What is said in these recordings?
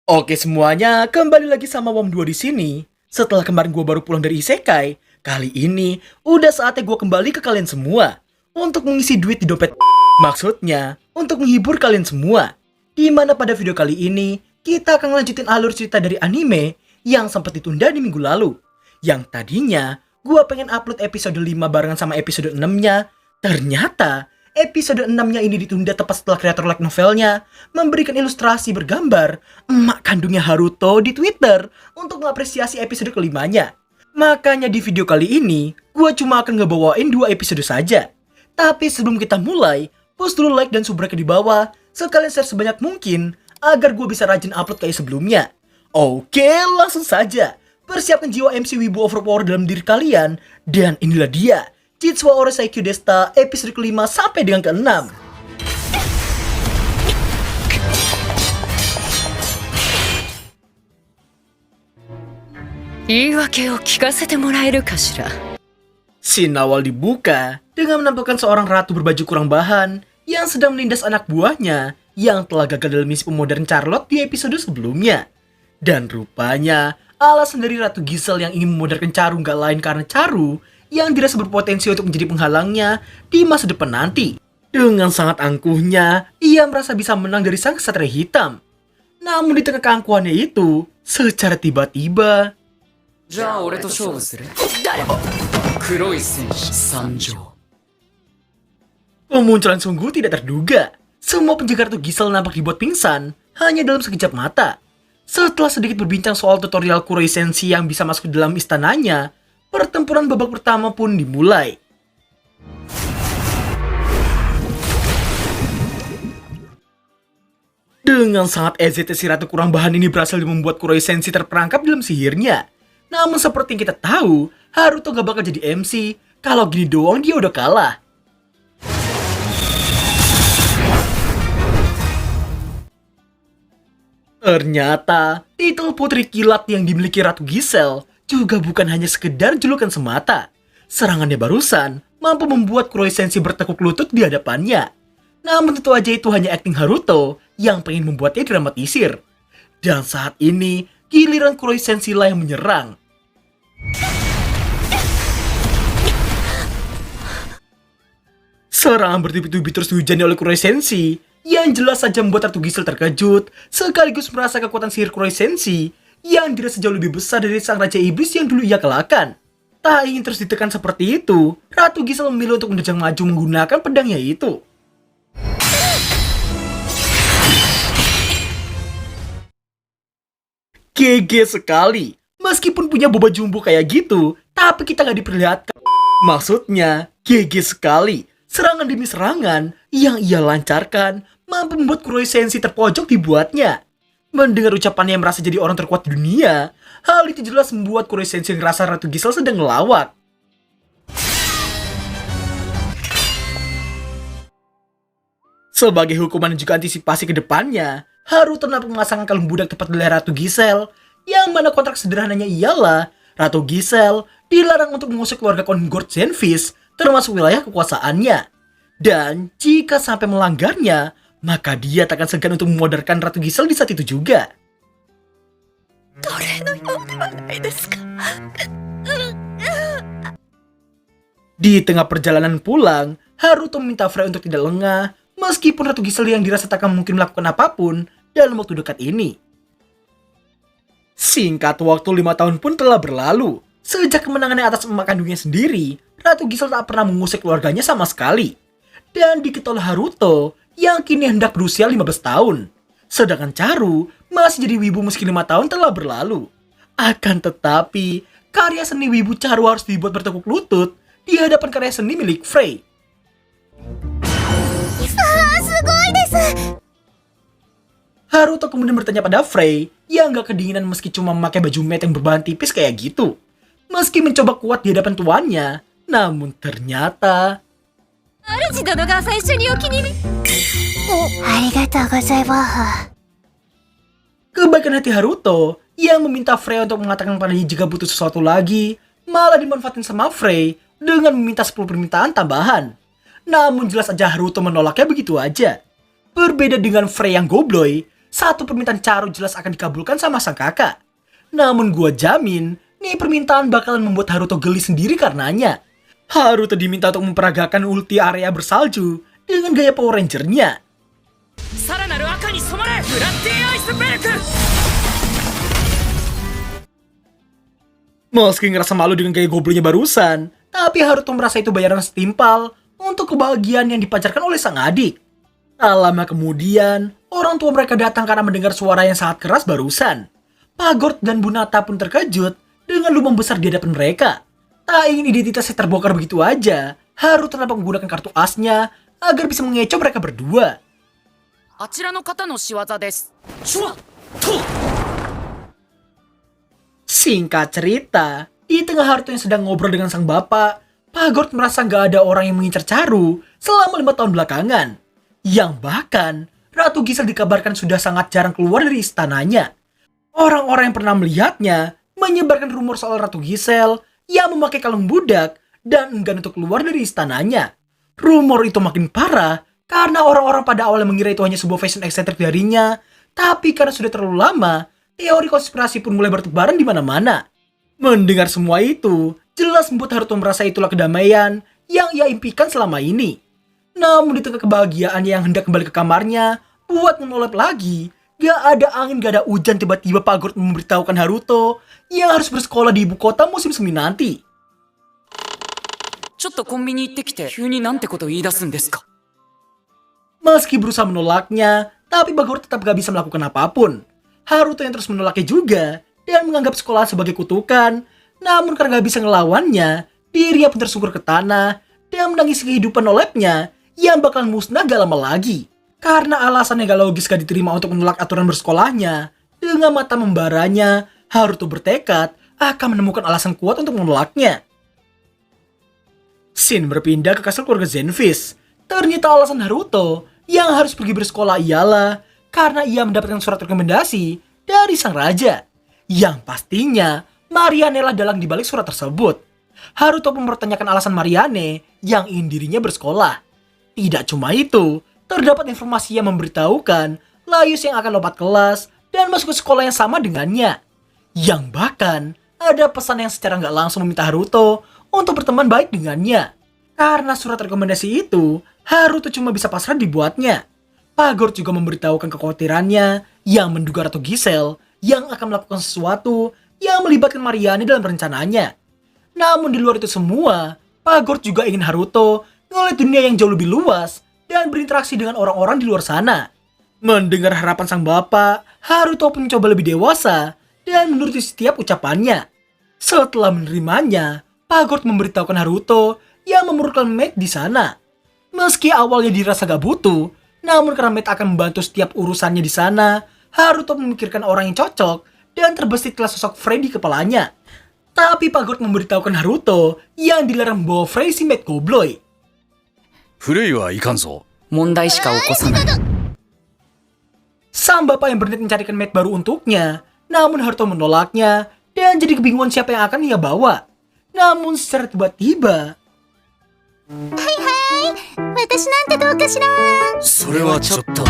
Oke semuanya, kembali lagi sama Wom 2 di sini. Setelah kemarin gue baru pulang dari Isekai, kali ini udah saatnya gue kembali ke kalian semua untuk mengisi duit di dompet. Maksudnya, untuk menghibur kalian semua. Dimana pada video kali ini, kita akan lanjutin alur cerita dari anime yang sempat ditunda di minggu lalu. Yang tadinya, gue pengen upload episode 5 barengan sama episode 6-nya. Ternyata, episode 6-nya ini ditunda tepat setelah kreator light novelnya memberikan ilustrasi bergambar emak kandungnya Haruto di Twitter untuk mengapresiasi episode kelimanya. Makanya di video kali ini, gue cuma akan ngebawain 2 episode saja. Tapi sebelum kita mulai, post dulu like dan subrek di bawah, sekalian share sebanyak mungkin agar gue bisa rajin upload kayak sebelumnya. Oke, langsung saja. Persiapkan jiwa MC Wibu Overpower dalam diri kalian, dan inilah dia, Chitsuwa Oresaikyu Desta episode kelima sampai dengan ke-6. 言い訳を聞かせてもらえるかしら。 Scene awal dibuka dengan menampilkan seorang ratu berbaju kurang bahan yang sedang menindas anak buahnya yang telah gagal dalam misi pemodern Charlotte di episode sebelumnya. Dan rupanya alasan dari Ratu Giselle yang ingin memoderkan Charu gak lain karena Charu yang dirasa berpotensi untuk menjadi penghalangnya di masa depan nanti. Dengan sangat angkuhnya, ia merasa bisa menang dari sang ksatria hitam. Namun di tengah keangkuhannya itu, secara tiba-tiba じゃあ俺と勝負する黒い戦士参上 kemunculan sungguh tidak terduga. Semua penjaga Ratu Giselle nampak dibuat pingsan hanya dalam sekejap mata. Setelah sedikit berbincang soal tutorial Kuroi Senshi yang bisa masuk ke dalam istananya, pertempuran babak pertama pun dimulai. Dengan sangat EZT si ratu kurang bahan ini berhasil membuat Kuroi Senshi terperangkap dalam sihirnya. Namun seperti yang kita tahu, Haruto gak bakal jadi MC. Kalau gini doang dia udah kalah. Ternyata, titel Putri Kilat yang dimiliki Ratu Giselle juga bukan hanya sekedar julukan semata. Serangannya barusan mampu membuat Kuroi Senshi bertekuk lutut di hadapannya. Namun tentu aja itu hanya akting Haruto yang pengen membuatnya dramatisir. Dan saat ini, giliran Kuroi Senshi lah yang menyerang. Serangan bertubi-tubi terus dihujani oleh Kuroi Senshi yang jelas saja membuat Ratu Giselle terkejut, sekaligus merasa kekuatan sihir Kuroi Senshi yang dirasa jauh lebih besar dari sang Raja Iblis yang dulu ia kalahkan. Tak ingin terus ditekan seperti itu, Ratu Giselle memilih untuk menerjang maju menggunakan pedangnya itu. GG sekali. Meskipun punya boba jumbo kayak gitu, tapi kita gak diperlihatkan. Maksudnya, GG sekali. Serangan demi serangan yang ia lancarkan mampu membuat Kuroi Senshi terpojok dibuatnya. Mendengar ucapannya yang merasa jadi orang terkuat di dunia, hal itu jelas membuat Kuroi Senshi ngerasa Ratu Giselle sedang ngelawak. Sebagai hukuman dan juga antisipasi ke depannya, Haruto nampak memasangkan kalung budak tepat di leher Ratu Giselle, yang mana kontrak sederhananya ialah Ratu Giselle dilarang untuk mengusir keluarga Kongord Zenfis termasuk wilayah kekuasaannya. Dan jika sampai melanggarnya, maka dia tak akan segan untuk memoderkan Ratu Giselle di saat itu juga. Di tengah perjalanan pulang, Haruto meminta Frey untuk tidak lengah, meskipun Ratu Giselle yang dirasa tak akan mungkin melakukan apapun dalam waktu dekat ini. Singkat waktu 5 tahun pun telah berlalu. Sejak kemenangannya atas emak kandungnya sendiri, Ratu Giselle tak pernah mengusik keluarganya sama sekali. Dan diketahui Haruto yang kini hendak berusia 15 tahun. Sedangkan Charu masih jadi wibu meski 5 tahun telah berlalu. Akan tetapi, karya seni wibu Charu harus dibuat bertekuk lutut di hadapan karya seni milik Frey. Haruto kemudian bertanya pada Frey yang gak kedinginan meski cuma memakai baju mat yang berbahan tipis kayak gitu. Meski mencoba kuat di hadapan tuannya, namun ternyata kebaikan hati Haruto yang meminta Frey untuk mengatakan padanya jika butuh sesuatu lagi, malah dimanfaatin sama Frey dengan meminta 10 permintaan tambahan. Namun jelas aja Haruto menolaknya begitu aja. Berbeda dengan Frey yang gobloy, satu permintaan Charu jelas akan dikabulkan sama sang kakak. Namun gua jamin, nih permintaan bakalan membuat Haruto geli sendiri karenanya. Haruto diminta untuk memperagakan ulti area bersalju dengan gaya Power Ranger-nya. さらなる赤に染まれフラッティアイスベルク Meski ngerasa malu dengan gaya gobloknya barusan, tapi Haruto merasa itu bayaran setimpal untuk kebahagiaan yang dipancarkan oleh sang adik. Tak lama kemudian, orang tua mereka datang karena mendengar suara yang sangat keras barusan. Pagord dan Bunata pun terkejut dengan lubang besar di hadapan mereka. Tak ingin identitasnya terbongkar begitu aja, Haruto tanpa menggunakan kartu asnya agar bisa mengecoh mereka berdua. あちらの方の仕業ですシュワッと Singkat cerita, di tengah Haruto yang sedang ngobrol dengan sang bapak, Pagord merasa nggak ada orang yang mengincar Charu selama 5 tahun belakangan. Yang bahkan, Ratu Giselle dikabarkan sudah sangat jarang keluar dari istananya. Orang-orang yang pernah melihatnya menyebarkan rumor soal Ratu Giselle yang memakai kalung budak dan enggan untuk keluar dari istananya. Rumor itu makin parah karena orang-orang pada awalnya mengira itu hanya sebuah fashion eksentrik darinya, tapi karena sudah terlalu lama, teori konspirasi pun mulai bertebaran di mana-mana. Mendengar semua itu, jelas membuat Haruto merasa itulah kedamaian yang ia impikan selama ini. Namun di tengah kebahagiaan yang hendak kembali ke kamarnya, buat menolep lagi, gak ada angin, gak ada hujan, tiba-tiba Pagord memberitahukan Haruto yang harus bersekolah di ibu kota musim semi nanti. ちょっとコンビニ行ってきて急になんてこと言い出すんですか Meski berusaha menolaknya, tapi Pagord tetap gak bisa melakukan apapun. Haruto yang terus menolaknya juga dan menganggap sekolah sebagai kutukan. Namun karena gak bisa ngelawannya, dirinya pun tersungkur ke tanah dan menangis kehidupan nolepnya yang bakal musnah gak lama lagi. Karena alasan yang gak logis gak diterima untuk menolak aturan bersekolahnya, dengan mata membaranya, Haruto bertekad akan menemukan alasan kuat untuk menolaknya. Scene berpindah ke kastil keluarga Zenfis. Ternyata alasan Haruto yang harus pergi bersekolah ialah karena ia mendapatkan surat rekomendasi dari sang raja. Yang pastinya Mariane lah dalang dibalik surat tersebut. Haruto pun mempertanyakan alasan Mariane yang ingin dirinya bersekolah. Tidak cuma itu, terdapat informasi yang memberitahukan Laius yang akan lompat kelas dan masuk ke sekolah yang sama dengannya. Yang bahkan ada pesan yang secara nggak langsung meminta Haruto untuk berteman baik dengannya. Karena surat rekomendasi itu, Haruto cuma bisa pasrah dibuatnya. Pagord juga memberitahukan kekhawatirannya yang menduga Ratu Giselle yang akan melakukan sesuatu yang melibatkan Mariane dalam rencananya. Namun di luar itu semua, Pagord juga ingin Haruto ngeliat dunia yang jauh lebih luas dan berinteraksi dengan orang-orang di luar sana. Mendengar harapan sang bapak, Haruto pun mencoba lebih dewasa dan menuruti setiap ucapannya. Setelah menerimanya, Pagord memberitahukan Haruto yang memerlukan maid di sana. Meski awalnya dirasa gak butuh, namun karena maid akan membantu setiap urusannya di sana, Haruto memikirkan orang yang cocok dan terbesitlah sosok Frey di kepalanya. Tapi Pagord memberitahukan Haruto yang dilarang membawa Frey si maid Gobloy. フレイはいかんぞ。問題しか起こさない Sang bapak yang berniat mencarikan maid baru untuknya, namun Haruto menolaknya dan jadi kebingungan siapa yang akan ia bawa. Namun secara tiba-tiba, 私なんてどうかしら。それはちょっと。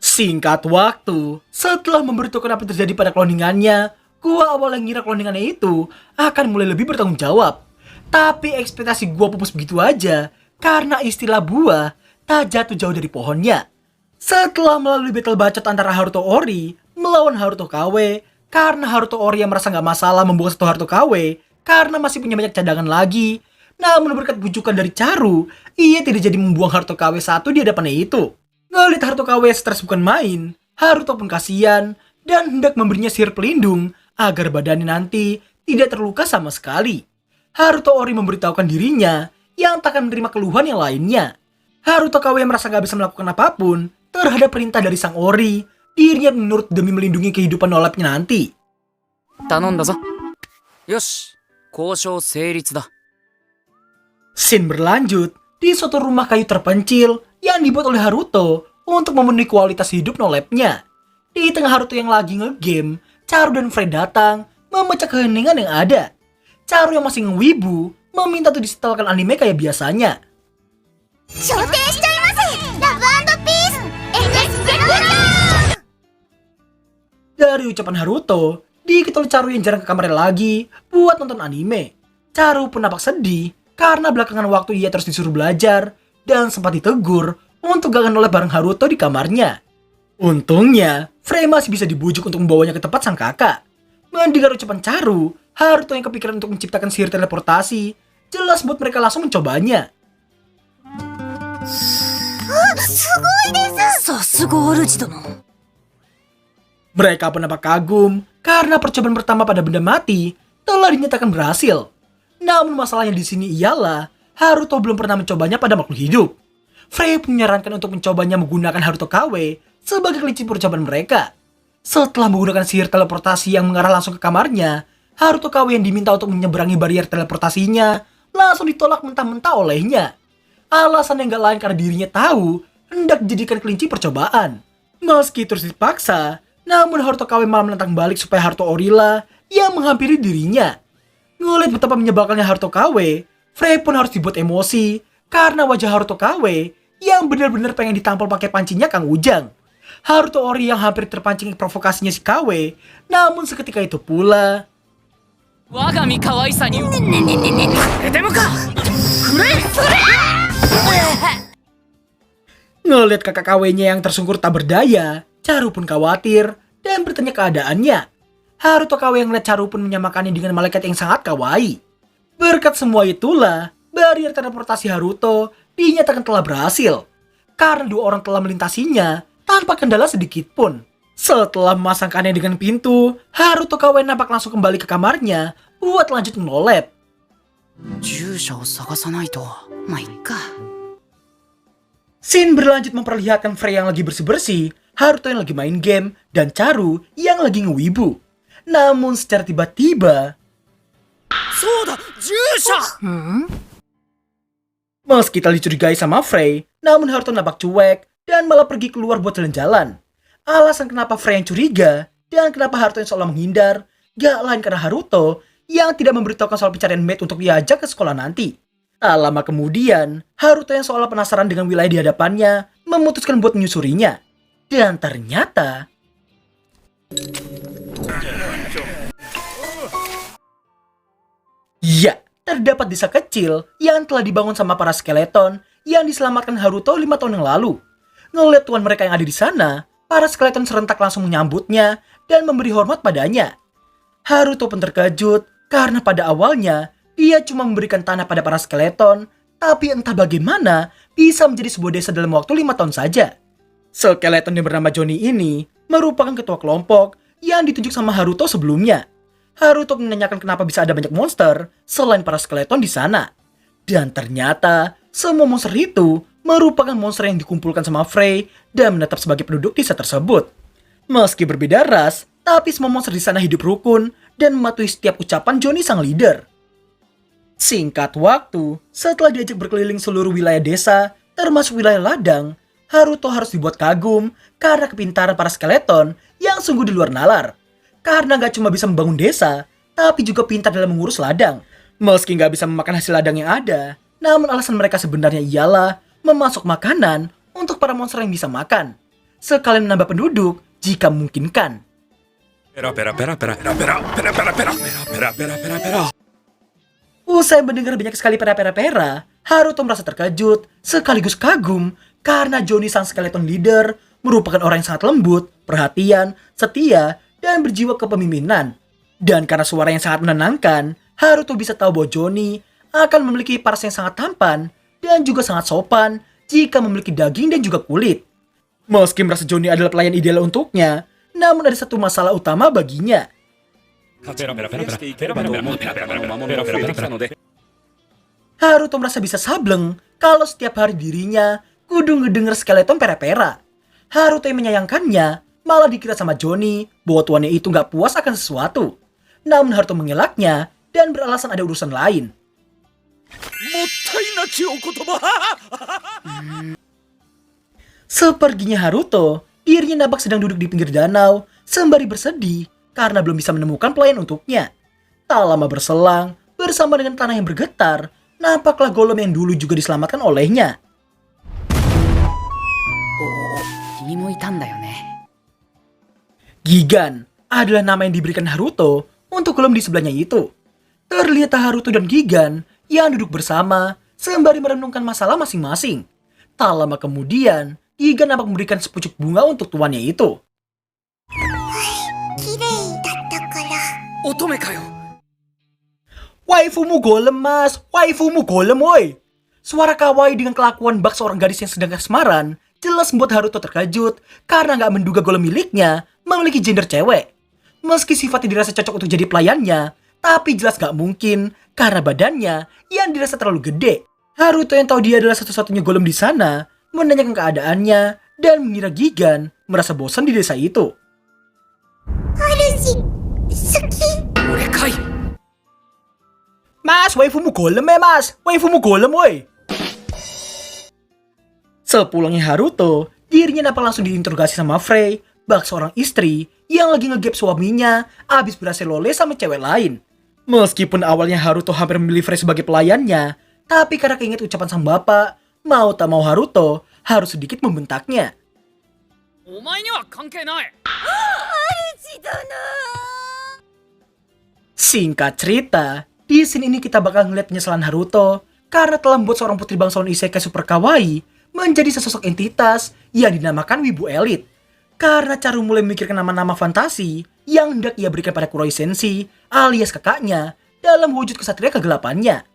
singkat waktu, setelah memberitahukan apa yang terjadi pada cloningannya, gua awalnya ngira cloningannya itu akan mulai lebih bertanggung jawab. Tapi ekspektasi gua pupus begitu aja, karena istilah buah tak jatuh jauh dari pohonnya. Setelah melalui battle bacot antara Haruto Ori melawan Haruto KW, karena Haruto Ori yang merasa gak masalah membuang satu Haruto KW, karena masih punya banyak cadangan lagi. Namun berkat bujukan dari Charu, ia tidak jadi membuang Haruto KW 1 di hadapannya itu. Ngeliat Haruto KW stres bukan main, Haruto pun kasihan dan hendak memberinya sihir pelindung agar badannya nanti tidak terluka sama sekali. Haruto Ori memberitahukan dirinya yang tak akan menerima keluhan yang lainnya. Haruto KW yang merasa gak bisa melakukan apapun terhadap perintah dari sang Ori, dirinya menurut demi melindungi kehidupan nolapnya nanti. 頼んだぞよし交渉成立だ Scene berlanjut di suatu rumah kayu terpencil yang dibuat oleh Haruto untuk memenuhi kualitas hidup nolapnya. Di tengah Haruto yang lagi ngegame, Charu dan Frey datang memecah keheningan yang ada. Charu yang masih ngewibu meminta untuk disetelkan anime kayak biasanya. 昇天しちゃいます。ラブ&ピース NS0 Dari ucapan Haruto, dikit oleh Charu yang jarang ke kamarnya lagi buat nonton anime. Charu pun nampak sedih karena belakangan waktu ia terus disuruh belajar dan sempat ditegur untuk gak noleh bareng Haruto di kamarnya. Untungnya, Frey masih bisa dibujuk untuk membawanya ke tempat sang kakak. Mendengar ucapan Charu, Haruto yang kepikiran untuk menciptakan sihir teleportasi, jelas buat mereka langsung mencobanya. さすが主殿。 Mereka pun nampak kagum karena percobaan pertama pada benda mati telah dinyatakan berhasil. Namun masalahnya di sini ialah Haruto belum pernah mencobanya pada makhluk hidup. Frey pun menyarankan untuk mencobanya menggunakan Haruto KW sebagai kelinci percobaan mereka. Setelah menggunakan sihir teleportasi yang mengarah langsung ke kamarnya, Haruto KW yang diminta untuk menyeberangi barrier teleportasinya langsung ditolak mentah-mentah olehnya. Alasan yang gak lain karena dirinya tahu hendak dijadikan kelinci percobaan. Meski terus dipaksa, namun Haruto KW malah menentang balik supaya Haruto Orilla yang menghampiri dirinya. Ngeliat betapa menyebalkannya Haruto KW, Frey pun harus dibuat emosi karena wajah Haruto KW yang benar-benar pengen ditampol pakai pancinya Kang Ujang. Haruto Ori yang hampir terpancing provokasinya si KW, namun seketika itu pula 我が身可愛さにでもかフレイフレ ngeliat kakak KW-nya yang tersungkur tak berdaya, Charu pun khawatir dan bertanya keadaannya. Haruto KW yang melihat Charu pun menyamakannya dengan malaikat yang sangat kawaii. Berkat semua itulah, barrier teleportasi Haruto dinyatakan telah berhasil. Karena dua orang telah melintasinya tanpa kendala sedikit pun. Setelah memasangkannya dengan pintu, Haruto KW nampak langsung kembali ke kamarnya buat lanjut menolep. 従者を探さないとまあいっか Scene berlanjut memperlihatkan Frey yang lagi bersih-bersih, Haruto yang lagi main game, dan Charu yang lagi ngewibu. Namun secara tiba-tiba, そうだ従者 meski telah dicurigai sama Frey, namun Haruto nampak cuek dan malah pergi keluar buat jalan-jalan. Alasan kenapa Frey yang curiga dan kenapa Haruto yang seolah menghindar gak lain karena Haruto yang tidak memberitahukan soal pencarian mate untuk diajak ke sekolah nanti. Tak lama kemudian, Haruto yang seolah penasaran dengan wilayah di hadapannya memutuskan buat menyusurinya. Dan ternyata ya, terdapat desa kecil yang telah dibangun sama para skeleton yang diselamatkan Haruto 5 tahun yang lalu. Ngeliat tuan mereka yang ada di sana, para skeleton serentak langsung menyambutnya dan memberi hormat padanya. Haruto pun terkejut karena pada awalnya dia cuma memberikan tanah pada para skeleton, tapi entah bagaimana bisa menjadi sebuah desa dalam waktu 5 tahun saja. Skeleton yang bernama Johnny ini merupakan ketua kelompok yang ditunjuk sama Haruto sebelumnya. Haruto menanyakan kenapa bisa ada banyak monster selain para skeleton di sana. Dan ternyata semua monster itu merupakan monster yang dikumpulkan sama Frey dan menetap sebagai penduduk desa tersebut. Meski berbeda ras, tapi semua monster di sana hidup rukun dan mematuhi setiap ucapan Johnny sang leader. Singkat waktu, setelah diajak berkeliling seluruh wilayah desa, termasuk wilayah ladang, Haruto harus dibuat kagum karena kepintaran para skeleton yang sungguh di luar nalar. Karena gak cuma bisa membangun desa, tapi juga pintar dalam mengurus ladang. Meski gak bisa memakan hasil ladang yang ada, namun alasan mereka sebenarnya ialah memasok makanan untuk para monster yang bisa makan. Sekalian menambah penduduk jika memungkinkan. Pera pera pera pera pera pera pera pera pera pera pera pera pera. Usai mendengar banyak sekali pera-pera, Haruto merasa terkejut sekaligus kagum karena Johnny sang skeleton leader merupakan orang yang sangat lembut, perhatian, setia, dan berjiwa kepemimpinan. Dan karena suara yang sangat menenangkan, Haruto bisa tahu bahwa Johnny akan memiliki paras yang sangat tampan dan juga sangat sopan jika memiliki daging dan juga kulit. Meski merasa Johnny adalah pelayan ideal untuknya, namun ada satu masalah utama baginya. Haruto merasa bisa sableng kalau setiap hari dirinya kudu ngedenger skeleton pera-pera. Haruto yang menyayangkannya malah dikira sama Johnny bahwa tuannya itu gak puas akan sesuatu. Namun Haruto mengelaknya dan beralasan ada urusan lain. Seperginya Haruto, dirinya nampak sedang duduk di pinggir danau sembari bersedih karena belum bisa menemukan pelayan untuknya. Tak lama berselang, bersama dengan tanah yang bergetar, nampaklah golem yang dulu juga diselamatkan olehnya. もいたんだよね。 Gigan adalah nama yang diberikan Haruto untuk golem di sebelahnya itu. Terlihat Haruto dan Gigan yang duduk bersama sembari merenungkan masalah masing-masing. Tak lama kemudian, Gigan nampak memberikan sepucuk bunga untuk tuannya itu. 綺麗だったから。 乙女かよ。 Waifumu golem mas, waifumu golem woi. Suara kawaii dengan kelakuan bak seorang gadis yang sedang kasmaran jelas membuat Haruto terkejut karena nggak menduga golem miliknya memiliki gender cewek. Meski sifatnya dirasa cocok untuk jadi pelayannya, tapi jelas gak mungkin karena badannya yang dirasa terlalu gede. Haruto yang tahu dia adalah satu-satunya golem di sana menanyakan keadaannya dan mengira Gigan merasa bosan di desa itu. 主、好き。 俺かい。 Mas, waifumu golem mas, waifumu golem woi. Sepulangnya Haruto, dirinya nampak langsung diinterogasi sama Frey, bak seorang istri yang lagi ngegap suaminya abis berhasil lole sama cewek lain. Meskipun awalnya Haruto hampir memilih Frey sebagai pelayannya, tapi karena keinget ucapan sang bapak, mau tak mau Haruto harus sedikit membentaknya. お前には関係ない。 Singkat cerita, di scene ini kita bakal ngeliat penyesalan Haruto karena telah membuat seorang putri bangsawan isekai super kawaii menjadi sesosok entitas yang dinamakan wibu elit. Karena Charu mulai memikirkan nama-nama fantasi yang hendak ia berikan pada Kuroi Sensei alias kakaknya dalam wujud kesatria kegelapannya.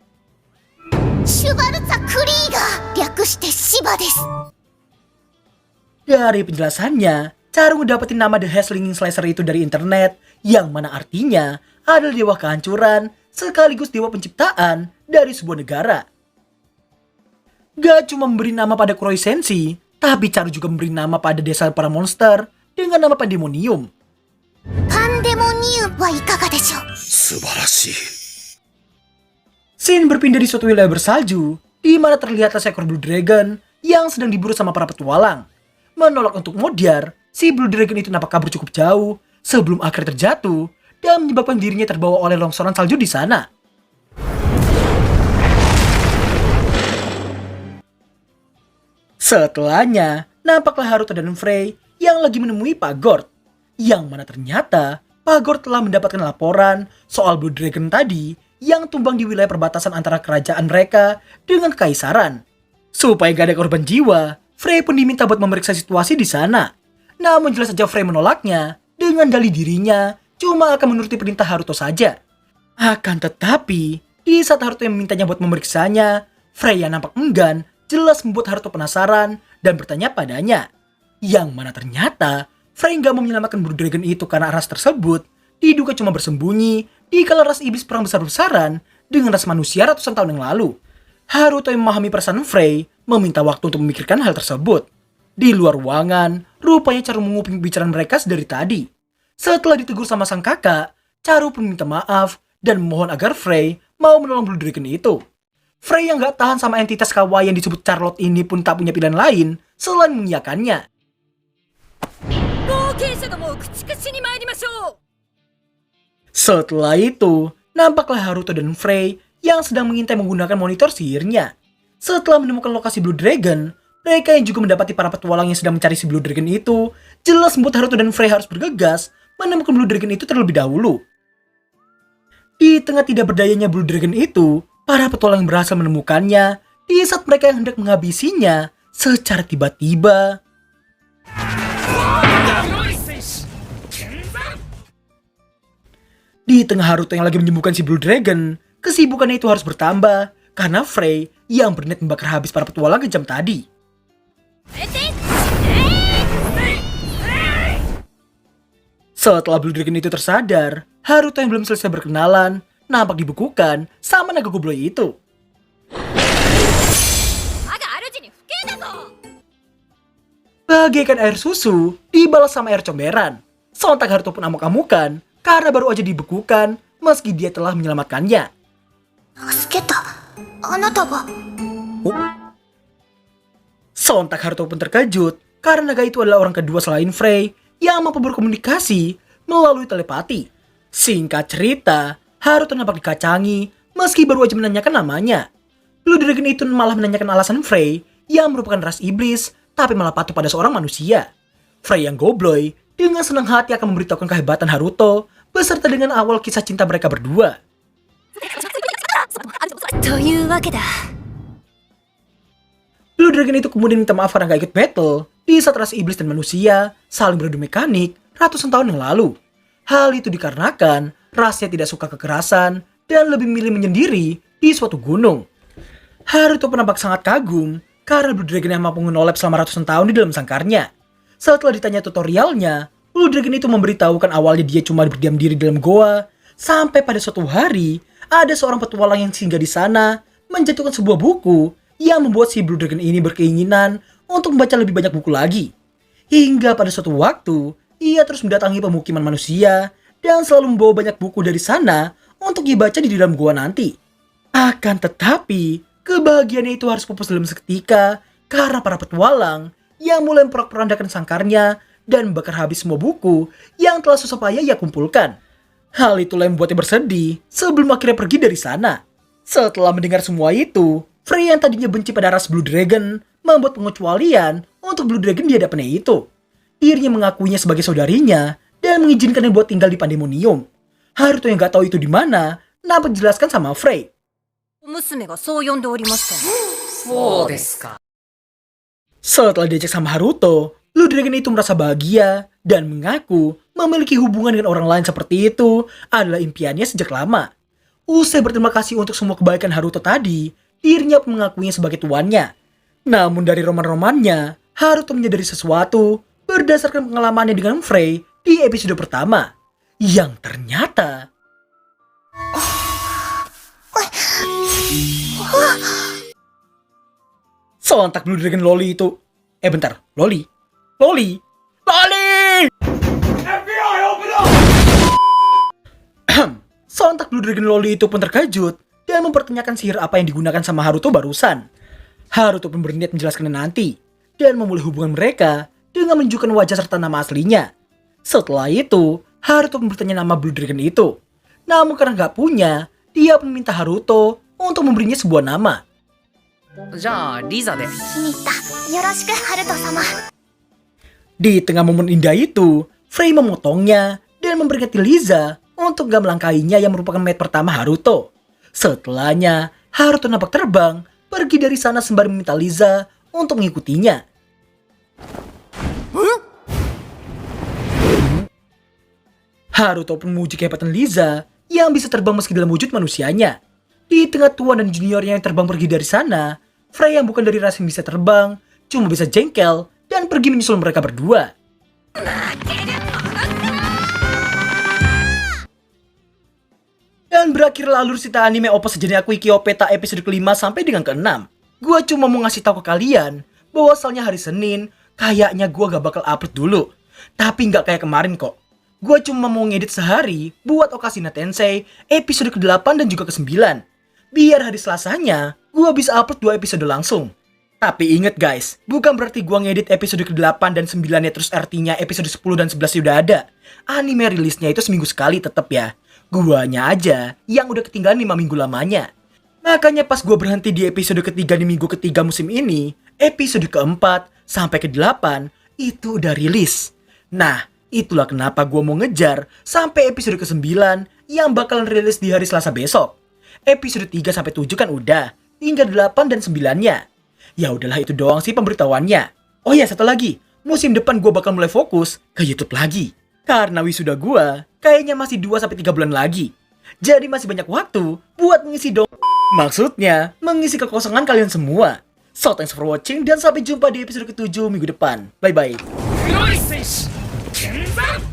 シュバルツァ・クリーガー、略してシバです。 Dari penjelasannya, Charu ngedapetin nama The Hellslinging Slicer itu dari internet, yang mana artinya adalah dewa kehancuran sekaligus dewa penciptaan dari sebuah negara. Gak cuma memberi nama pada Kuroi Sensei, tapi Charu juga memberi nama pada desa para monster dengan nama Pandemonium. パンデモニウムはいかがでしょう。素晴らしい。 Scene berpindah di suatu wilayah bersalju, di mana terlihat seekor Blue Dragon yang sedang diburu sama para petualang. Menolak untuk modiar, si Blue Dragon itu nampak kabur cukup jauh sebelum akhirnya terjatuh dan menyebabkan dirinya terbawa oleh longsoran salju di sana. Setelahnya, nampaklah Haruto dan Frey yang lagi menemui Pak Gord. Yang mana ternyata Pak Gord telah mendapatkan laporan soal Blue Dragon tadi yang tumbang di wilayah perbatasan antara kerajaan mereka dengan kekaisaran. Supaya gak ada korban jiwa, Frey pun diminta buat memeriksa situasi di sana. Namun jelas saja Frey menolaknya dengan dalih dirinya cuma akan menuruti perintah Haruto saja. Akan tetapi, di saat Haruto yang memintanya buat memeriksanya, Frey yang nampak enggan jelas membuat Haruto penasaran dan bertanya padanya. Yang mana ternyata Frey gak mau menyelamatkan Blue Dragon itu karena ras tersebut diduga cuma bersembunyi di kala ras iblis perang besar-besaran dengan ras manusia ratusan tahun yang lalu. Haruto yang memahami perasaan Frey meminta waktu untuk memikirkan hal tersebut. Di luar ruangan, rupanya Charu menguping pembicaraan mereka sedari tadi. Setelah ditegur sama sang kakak, Charu pun minta maaf dan memohon agar Frey mau menolong Blue Dragon itu. Frey yang gak tahan sama entitas kawaii yang disebut Charlotte ini pun tak punya pilihan lain selain mengiyakannya. Setelah itu, nampaklah Haruto dan Frey yang sedang mengintai menggunakan monitor sihirnya. Setelah menemukan lokasi Blue Dragon, mereka yang juga mendapati para petualang yang sedang mencari si Blue Dragon itu jelas membuat Haruto dan Frey harus bergegas menemukan Blue Dragon itu terlebih dahulu. Di tengah tidak berdayanya Blue Dragon itu, para petualang berhasil menemukannya di saat mereka yang hendak menghabisinya secara tiba-tiba. Di tengah Haruto yang lagi menyembuhkan si Blue Dragon, kesibukannya itu harus bertambah karena Frey yang berniat membakar habis para petualang kejam tadi. Setelah Blue Dragon itu tersadar, Haruto yang belum selesai berkenalan nampak dibekukan sama naga gobloi itu. Bagaikan air susu dibalas sama air comberan. Sontak Haruto pun amuk-amukan karena baru aja dibekukan meski dia telah menyelamatkannya. 助けた。あなたが。 Sontak Haruto pun terkejut karena naga itu adalah orang kedua selain Frey yang mampu berkomunikasi melalui telepati. Singkat cerita, Haruto nampak dikacangi meski baru aja menanyakan namanya. Blue Dragon itu malah menanyakan alasan Frey yang merupakan ras iblis tapi malah patuh pada seorang manusia. Frey yang gobloy dengan senang hati akan memberitahukan kehebatan Haruto beserta dengan awal kisah cinta mereka berdua. というわけだ。 Blue Dragon itu kemudian minta maaf karena gak ikut battle di saat ras iblis dan manusia saling beradu mekanik ratusan tahun yang lalu. Hal itu dikarenakan rasnya tidak suka kekerasan dan lebih milih menyendiri di suatu gunung. Haruto penampak sangat kagum karena Blue Dragon yang mampu menolep selama ratusan tahun di dalam sangkarnya. Setelah ditanya tutorialnya, Blue Dragon itu memberitahukan awalnya dia cuma berdiam diri dalam goa, sampai pada suatu hari ada seorang petualang yang singgah di sana menjatuhkan sebuah buku yang membuat si Blue Dragon ini berkeinginan untuk membaca lebih banyak buku lagi. Hingga pada suatu waktu, ia terus mendatangi pemukiman manusia dan selalu membawa banyak buku dari sana untuk dibaca di dalam gua nanti. Akan tetapi, kebahagiaannya itu harus pupus dalam seketika karena para petualang yang mulai memporak-porandakan sangkarnya dan membakar habis semua buku yang telah susah payah ia kumpulkan. Hal itulah yang membuatnya bersedih sebelum akhirnya pergi dari sana. Setelah mendengar semua itu, Frey yang tadinya benci pada ras Blue Dragon membuat pengecualian untuk Blue Dragon di hadapannya itu. Dirinya mengakuinya sebagai saudarinya dan mengizinkannya buat tinggal di Pandemonium. Haruto yang gak tahu itu di mana, nampak dijelaskan sama Frey. 娘がそう呼んでおりました。そうですか。 Setelah diajak sama Haruto, Blue Dragon itu merasa bahagia dan mengaku memiliki hubungan dengan orang lain seperti itu adalah impiannya sejak lama. Usai berterima kasih untuk semua kebaikan Haruto tadi, dirinya pun mengakuinya sebagai tuannya. Namun dari roman-romannya, Haruto menyadari sesuatu berdasarkan pengalamannya dengan Frey di episode pertama. Yang ternyata... Sontak Blue Dragon Loli itu... bentar, Loli? Loli? Loli! FBI, open up! Sontak Blue Dragon Loli itu pun terkejut dan mempertanyakan sihir apa yang digunakan sama Haruto barusan. Haruto pun berniat menjelaskannya nanti dan memulai hubungan mereka dengan menunjukkan wajah serta nama aslinya. Setelah itu, Haruto pun bertanya nama Blue Dragon itu. Namun karena gak punya, dia pun meminta Haruto untuk memberinya sebuah nama. じゃあリザで。気に入った。よろしく、ハルト様。 Di tengah momen indah itu, Frey memotongnya dan memperingati Liza untuk gak melangkahinya yang merupakan mate pertama Haruto. Setelahnya, Haruto nampak terbang pergi dari sana sembari meminta Liza untuk mengikutinya. Haruto pun memuji kehebatan Liza yang bisa terbang meski dalam wujud manusianya. Di tengah tuan dan juniornya yang terbang pergi dari sana, Frey yang bukan dari ras yang bisa terbang, cuma bisa jengkel dan pergi menyusul mereka berdua. Dan berakhirlah alur cerita anime Oppa Sejani Aku Iki Opeta episode ke-5 sampai dengan ke-6. Gua cuma mau ngasih tahu ke kalian bahwa asalnya hari Senin, kayaknya gua gak bakal upload dulu. Tapi gak kayak kemarin kok. Gua cuma mau ngedit sehari buat Okashina Tensei episode ke-8 dan juga ke-9. Biar hari Selasanya, gua bisa upload 2 episode langsung. Tapi inget guys, bukan berarti gua ngedit episode ke-8 dan 9-nya terus artinya episode 10 dan 11 sudah ada. Anime rilisnya itu seminggu sekali tetep ya. Guanya aja yang udah ketinggalan 5 minggu lamanya. Makanya pas gua berhenti di episode ketiga di minggu ketiga musim ini, episode ke-4 sampai ke-8 itu udah rilis. Nah, itulah kenapa gua mau ngejar sampai episode ke-9 yang bakalan rilis di hari Selasa besok. Episode 3 sampai 7 kan udah, tinggal 8 dan 9-nya. Ya udahlah itu doang sih pemberitahuannya. Oh ya satu lagi, musim depan gue bakal mulai fokus ke YouTube lagi. Karena wisuda gue kayaknya masih 2 sampai 3 bulan lagi. Jadi masih banyak waktu buat mengisi Maksudnya, mengisi kekosongan kalian semua. So thanks for watching dan sampai jumpa di episode ke-7 minggu depan. Bye bye. 黒い戦士剣山